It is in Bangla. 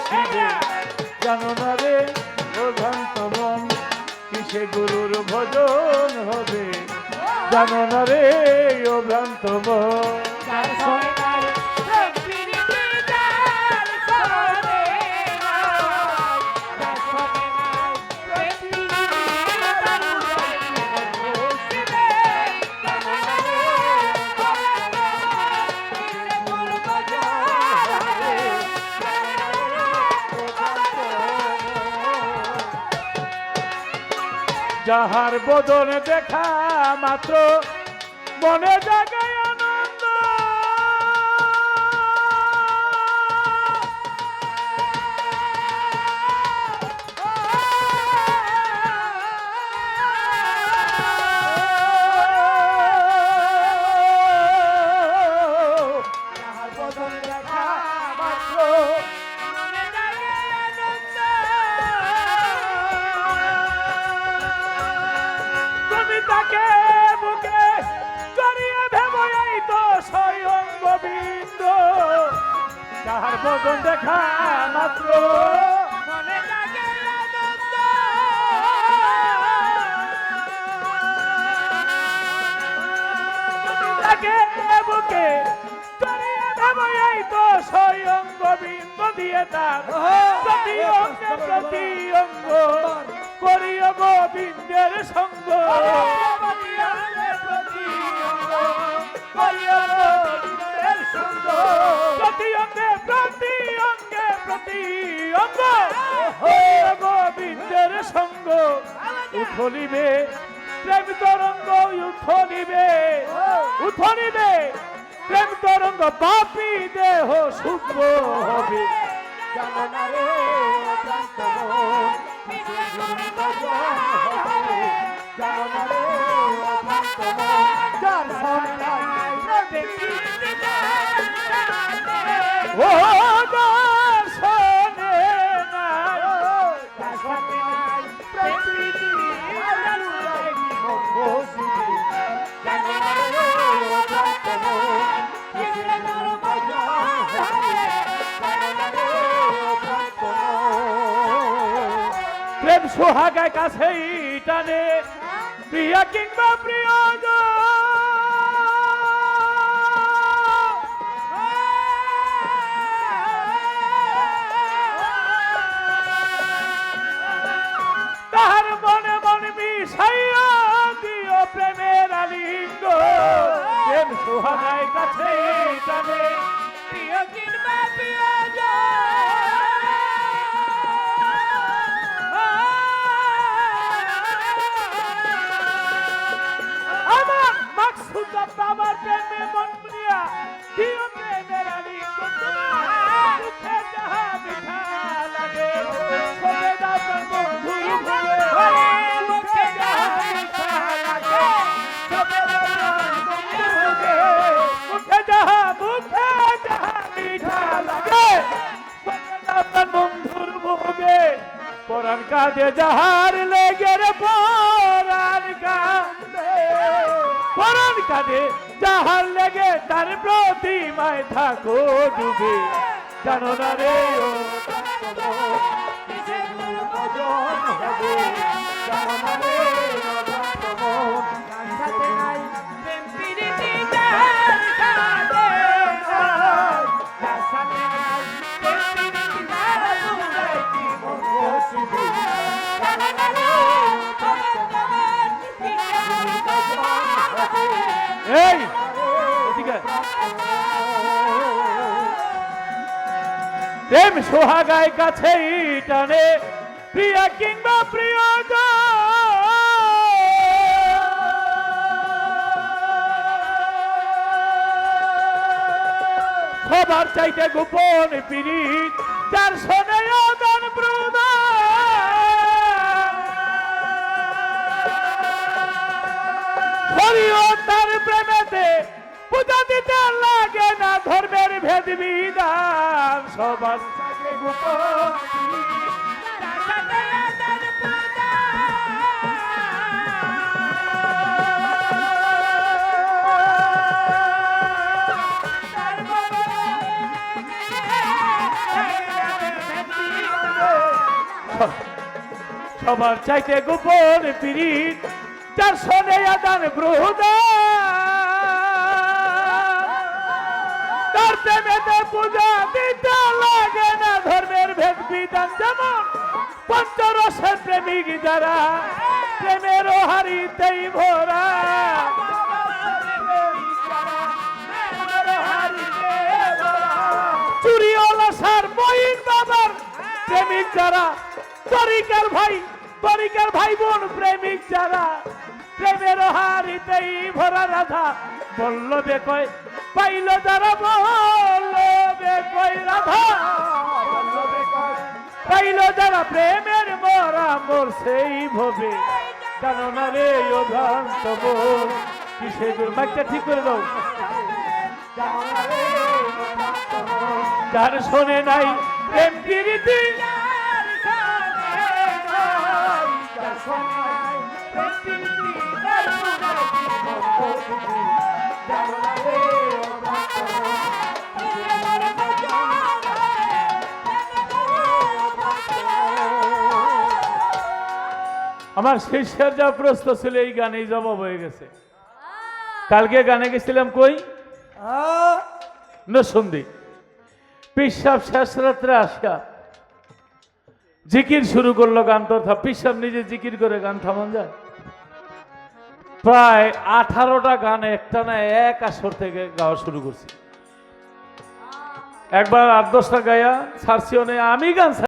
শিবে জানো না রে ও ভ্রান্ত মন কিসে গুরুর ভজন হবে জানো না রে ও ভ্রান্ত মন যাহার বদন দেখা মাত্র মনে জাগায় আনন্দ যাহার বদন দেখা মাত্র তাকে বুকে জড়িয়ে ভেবো এই তো স্বয়ং গোবিন্দ যাহার বদন দেখা মাত্র মনে জাগে আনন্দ তাকে বুকে জড়িয়ে ভেবো এই তো স্বয়ং গোবিন্দ দিয়ে তার প্রতি অঙ্গে প্রতি অঙ্গ করিও গোবিন্দের সঙ্গ প্রতি অঙ্গে প্রতি অঙ্গ গোবিন্দের সঙ্গ উথলিবে প্রেম তরঙ্গ উথলিবে প্রেম তরঙ্গ পাপী দেহ শুভ্র হবে জানো না রে প্রেম সোহাগায় কাছেই টানে প্রিয়া কিংবা প্রিয়জন তাহার মনে মনে মিশাইয়া দিও প্রেমের আলিঙ্গ প্রেম সোহাগায় কাছেই টানে প্রিয়া কিংবা প্রিয়জন আমার প্রেমে মন প্রিয়া দিও প্রেমের আলিঙ্গ মুখে যাহা মিঠা লাগে সবে দাও বন্ধুর ভুলে মুখে যাহা মিঠা লাগে সবে দাও বন্ধুর ভুলে মুখে যাহা মিঠা লাগে সবে দাও বন্ধুর ভুলে পরাণ কাঁদে যাহার লেগে রে পরাণ কাঁদে যাহার লেগে তার প্রতিমায় থাকো ডুবে জানো না রে ও এই প্রেম সোহাগায় কাছেই টানে প্রিয়া কিংবা প্রিয়জন সবার চাইতে গোপন পীড়িত যার শোনে আদান প্রদান তার প্রেমেতে পূজা দিতে লাগে না ধর্মের ভেদ বিধান সবার চাইতে গোপন সবার চাইতে গোপন পীড়িত যার শোনে আদান তার প্রেমেতে পূজা দিতে লাগে না ধর্মের ভেদ বিধান যেমন পঞ্চরসের প্রেমিক যারা প্রেমের হারিতেই ভরা চুরিওয়ালা সার মঈন বাবার প্রেমিক যারা তরিকার ভাই বোন প্রেমিক যারা প্রেমের হারিতেই ভরা রাধা বল্লভে কয় পাইল যারা বল্লভে কয় রাধা পাইল যারা প্রেমের মরা মোর সেই ভবে জানো না রে ও ভ্রান্ত মন কিসে মাইকটা ঠিক করে দাও যার শোনে নাই প্রেম প্রীতি আমার শিষ্যের যা প্রশ্ন ছিল এই গানেই জবাব হয়ে গেছে। কালকে গানে গেছিলাম কই নসুন্দি পিসাব শেষ রাত্রে আসা জিকির শুরু করলো গান তো পিসাব নিজে জিকির করে গান থামান যায় প্রায় 18টা গান একটা না এক আসর থেকে গাওয়া শুরু করছি একবার 8-10টা গায়া ছাড়ছি আমি গান